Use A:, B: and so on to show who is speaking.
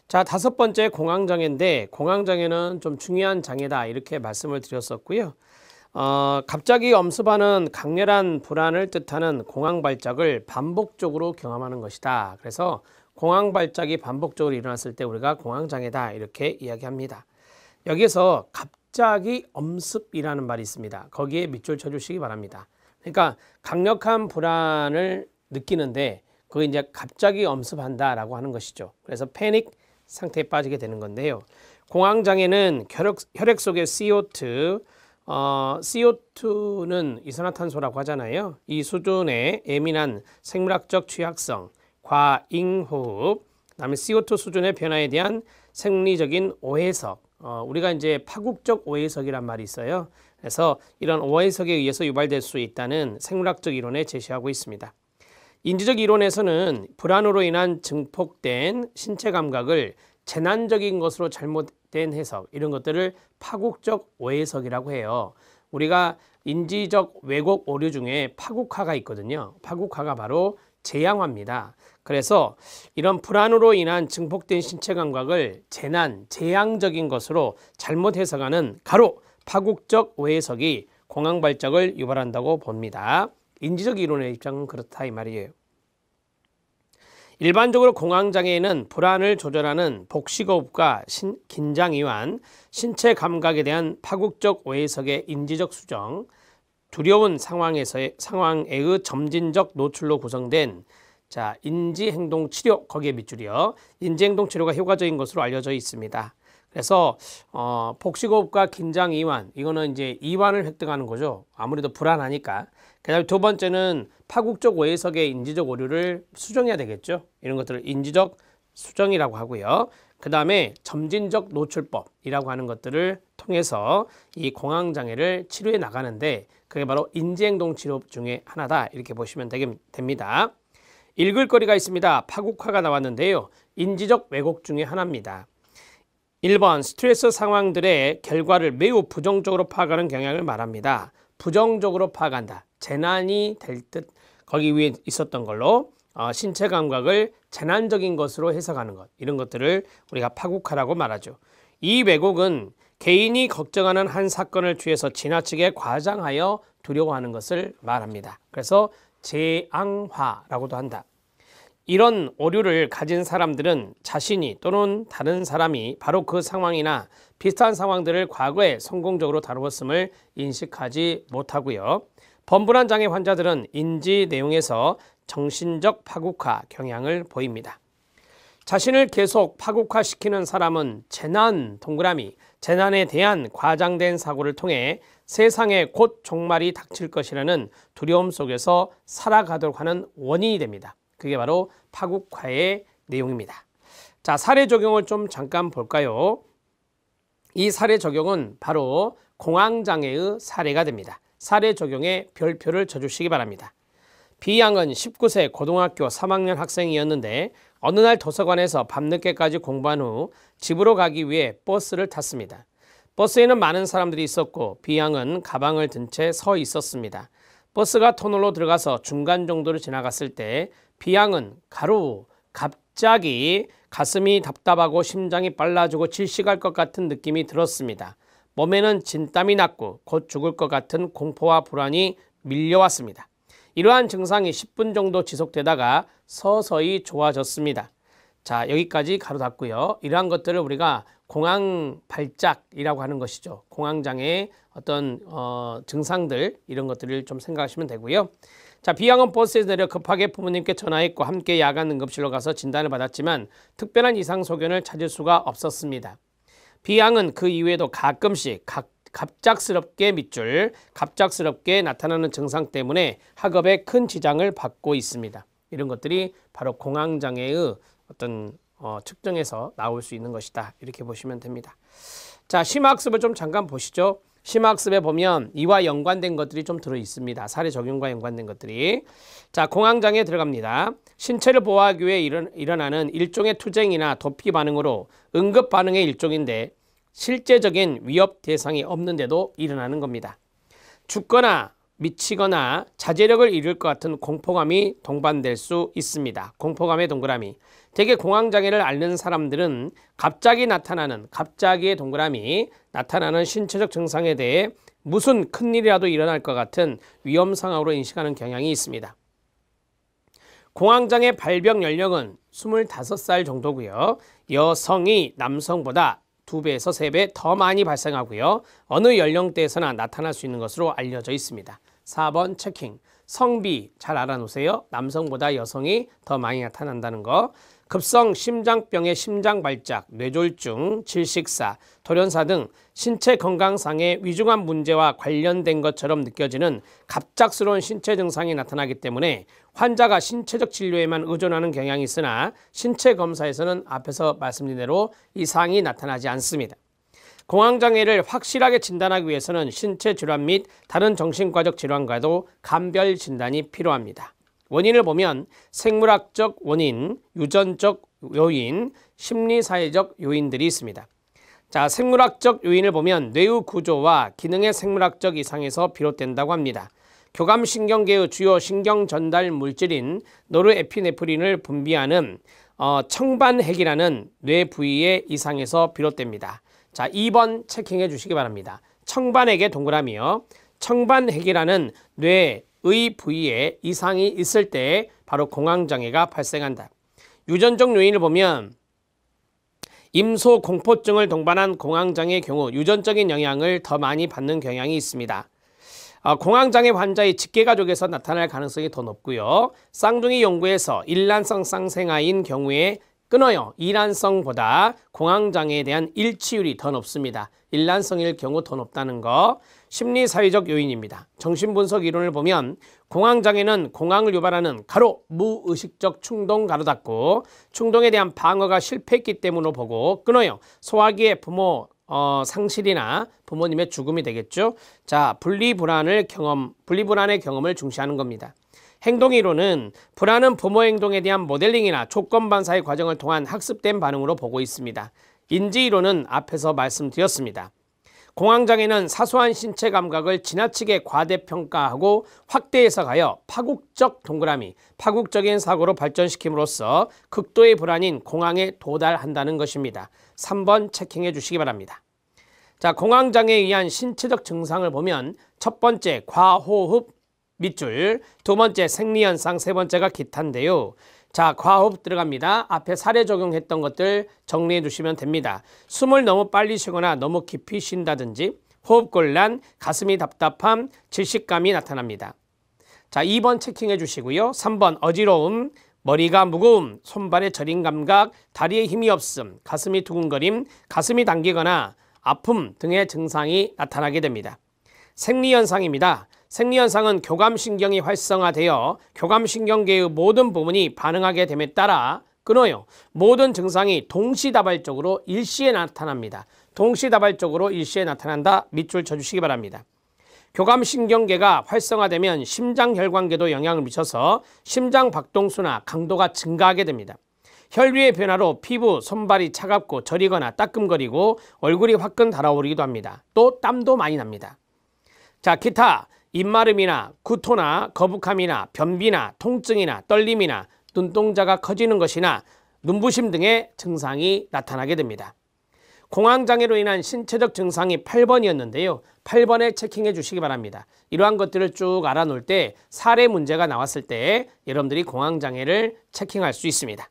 A: 자, 다섯 번째 공황장애인데 공황장애는 좀 중요한 장애다 이렇게 말씀을 드렸었고요. 갑자기 엄습하는 강렬한 불안을 뜻하는 공황발작을 반복적으로 경험하는 것이다. 그래서 공황발작이 반복적으로 일어났을 때 우리가 공황장애다 이렇게 이야기합니다. 여기서 갑자기 엄습이라는 말이 있습니다. 거기에 밑줄 쳐주시기 바랍니다. 그러니까 강력한 불안을 느끼는데 그게 이제 갑자기 엄습한다라고 하는 것이죠. 그래서 패닉 상태에 빠지게 되는 건데요. 공황장애는 혈액 속의 CO2, CO2는 이산화탄소라고 하잖아요. 이 수준의 예민한 생물학적 취약성, 과잉호흡, 그다음에 CO2 수준의 변화에 대한 생리적인 오해석, 우리가 이제 파국적 오해석이란 말이 있어요. 그래서 이런 오해석에 의해서 유발될 수 있다는 생물학적 이론에 제시하고 있습니다. 인지적 이론에서는 불안으로 인한 증폭된 신체 감각을 재난적인 것으로 잘못된 해석, 이런 것들을 파국적 오해석이라고 해요. 우리가 인지적 왜곡 오류 중에 파국화가 있거든요. 파국화가 바로 재앙화입니다. 그래서 이런 불안으로 인한 증폭된 신체 감각을 재앙적인 것으로 잘못 해석하는 가로 파국적 오해석이 공황발작을 유발한다고 봅니다. 인지적 이론의 입장은 그렇다 이 말이에요. 일반적으로 공황장애에는 불안을 조절하는 복식호흡과 긴장이완, 신체 감각에 대한 파국적 오해석의 인지적 수정, 두려운 상황의 점진적 노출로 구성된 인지행동치료, 거기에 밑줄이요. 인지행동치료가 효과적인 것으로 알려져 있습니다. 그래서 복식호흡과 긴장이완, 이거는 이제 이완을 획득하는 거죠. 아무래도 불안하니까. 그다음에 두 번째는 파국적 오해석의 인지적 오류를 수정해야 되겠죠. 이런 것들을 인지적 수정이라고 하고요. 그 다음에 점진적 노출법이라고 하는 것들을 통해서 이 공황장애를 치료해 나가는데 그게 바로 인지행동치료 중에 하나다 이렇게 보시면 됩니다. 읽을 거리가 있습니다. 파국화가 나왔는데요. 인지적 왜곡 중에 하나입니다. 1번 스트레스 상황들의 결과를 매우 부정적으로 파악하는 경향을 말합니다. 부정적으로 파악한다. 재난이 될 듯 거기 위에 있었던 걸로 신체 감각을 재난적인 것으로 해석하는 것, 이런 것들을 우리가 파국화라고 말하죠. 이 왜곡은 개인이 걱정하는 한 사건을 취해서 지나치게 과장하여 두려워하는 것을 말합니다. 그래서 재앙화라고도 한다. 이런 오류를 가진 사람들은 자신이 또는 다른 사람이 바로 그 상황이나 비슷한 상황들을 과거에 성공적으로 다루었음을 인식하지 못하고요. 범불안 장애 환자들은 인지 내용에서 정신적 파국화 경향을 보입니다. 자신을 계속 파국화시키는 사람은 재난에 대한 과장된 사고를 통해 세상에 곧 종말이 닥칠 것이라는 두려움 속에서 살아가도록 하는 원인이 됩니다. 그게 바로 파국화의 내용입니다. 자, 사례 적용을 좀 잠깐 볼까요? 이 사례 적용은 바로 공황장애의 사례가 됩니다. 사례 적용에 별표를 쳐주시기 바랍니다. B양은 19세 고등학교 3학년 학생이었는데 어느 날 도서관에서 밤늦게까지 공부한 후 집으로 가기 위해 버스를 탔습니다. 버스에는 많은 사람들이 있었고 B양은 가방을 든 채 서 있었습니다. 버스가 터널로 들어가서 중간 정도를 지나갔을 때 B양은 갑자기 가슴이 답답하고 심장이 빨라지고 질식할 것 같은 느낌이 들었습니다. 몸에는 진땀이 났고 곧 죽을 것 같은 공포와 불안이 밀려왔습니다. 이러한 증상이 10분 정도 지속되다가 서서히 좋아졌습니다. 자, 여기까지 가로 닫고요. 이러한 것들을 우리가 공황발작이라고 하는 것이죠. 공황장애의 어떤 증상들, 이런 것들을 좀 생각하시면 되고요. 자, B양은 버스에서 내려 급하게 부모님께 전화했고 함께 야간 응급실로 가서 진단을 받았지만 특별한 이상 소견을 찾을 수가 없었습니다. B양은 그 이후에도 가끔씩 갑작스럽게 나타나는 증상 때문에 학업에 큰 지장을 받고 있습니다. 이런 것들이 바로 공황장애의 어떤 측정에서 나올 수 있는 것이다. 이렇게 보시면 됩니다. 자, 심화학습을 좀 잠깐 보시죠. 심화학습에 보면 이와 연관된 것들이 좀 들어 있습니다. 사례 적용과 연관된 것들이. 자, 공황장애에 들어갑니다. 신체를 보호하기 위해 일어나는 일종의 투쟁이나 도피 반응으로 응급 반응의 일종인데 실제적인 위협 대상이 없는데도 일어나는 겁니다. 죽거나 미치거나 자제력을 잃을 것 같은 공포감이 동반될 수 있습니다. 공포감의 동그라미. 대개 공황장애를 앓는 사람들은 갑자기의 동그라미 나타나는 신체적 증상에 대해 무슨 큰일이라도 일어날 것 같은 위험 상황으로 인식하는 경향이 있습니다. 공황장애 발병 연령은 25살 정도고요. 여성이 남성보다 2배에서 3배 더 많이 발생하고요. 어느 연령대에서나 나타날 수 있는 것으로 알려져 있습니다. 4번 체킹. 성비 잘 알아놓으세요. 남성보다 여성이 더 많이 나타난다는 거. 급성 심장병의 심장발작, 뇌졸중, 질식사, 돌연사 등 신체 건강상의 위중한 문제와 관련된 것처럼 느껴지는 갑작스러운 신체 증상이 나타나기 때문에 환자가 신체적 진료에만 의존하는 경향이 있으나 신체 검사에서는 앞에서 말씀드린 대로 이상이 나타나지 않습니다. 공황장애를 확실하게 진단하기 위해서는 신체 질환 및 다른 정신과적 질환과도 감별 진단이 필요합니다. 원인을 보면 생물학적 원인, 유전적 요인, 심리사회적 요인들이 있습니다. 자, 생물학적 요인을 보면 뇌의 구조와 기능의 생물학적 이상에서 비롯된다고 합니다. 교감신경계의 주요 신경 전달 물질인 노르에피네프린을 분비하는 청반핵이라는 뇌 부위의 이상에서 비롯됩니다. 자, 2번 체킹해 주시기 바랍니다. 청반핵의 동그라미요. 청반핵이라는 뇌의 부위에 이상이 있을 때 바로 공황장애가 발생한다. 유전적 요인을 보면 임소공포증을 동반한 공황장애의 경우 유전적인 영향을 더 많이 받는 경향이 있습니다. 공황장애 환자의 직계가족에서 나타날 가능성이 더 높고요. 쌍둥이 연구에서 일란성 쌍생아인 경우에 끊어요. 이란성보다 공황장애에 대한 일치율이 더 높습니다. 일란성일 경우 더 높다는 거. 심리사회적 요인입니다. 정신분석 이론을 보면 공황장애는 공황을 유발하는 무의식적 충동 닫고 충동에 대한 방어가 실패했기 때문으로 보고 끊어요. 소화기의 부모 상실이나 부모님의 죽음이 되겠죠. 자, 분리불안의 경험을 중시하는 겁니다. 행동이론은 불안은 부모 행동에 대한 모델링이나 조건반사의 과정을 통한 학습된 반응으로 보고 있습니다. 인지이론은 앞에서 말씀드렸습니다. 공황장애는 사소한 신체 감각을 지나치게 과대평가하고 확대 해석하여 파국적인 사고로 발전시킴으로써 극도의 불안인 공황에 도달한다는 것입니다. 3번 체킹해 주시기 바랍니다. 자, 공황장애에 의한 신체적 증상을 보면 첫 번째 과호흡 밑줄, 두 번째 생리현상, 세 번째가 기타인데요. 자, 과호흡 들어갑니다. 앞에 사례 적용했던 것들 정리해 주시면 됩니다. 숨을 너무 빨리 쉬거나 너무 깊이 쉰다든지 호흡곤란, 가슴이 답답함, 질식감이 나타납니다. 자, 2번 체킹해 주시고요. 3번 어지러움, 머리가 무거움, 손발의 저림 감각, 다리에 힘이 없음, 가슴이 두근거림, 가슴이 당기거나 아픔 등의 증상이 나타나게 됩니다. 생리현상입니다. 생리현상은 교감신경이 활성화되어 교감신경계의 모든 부분이 반응하게 됨에 따라 끊어요. 모든 증상이 동시다발적으로 일시에 나타납니다. 동시다발적으로 일시에 나타난다. 밑줄 쳐주시기 바랍니다. 교감신경계가 활성화되면 심장혈관계도 영향을 미쳐서 심장박동수나 강도가 증가하게 됩니다. 혈류의 변화로 피부, 손발이 차갑고 저리거나 따끔거리고 얼굴이 화끈 달아오르기도 합니다. 또 땀도 많이 납니다. 자, 기타, 입마름이나 구토나 거북함이나 변비나 통증이나 떨림이나 눈동자가 커지는 것이나 눈부심 등의 증상이 나타나게 됩니다. 공황장애로 인한 신체적 증상이 8번이었는데요. 8번에 체킹해 주시기 바랍니다. 이러한 것들을 쭉 알아놓을 때 사례 문제가 나왔을 때 여러분들이 공황장애를 체킹할 수 있습니다.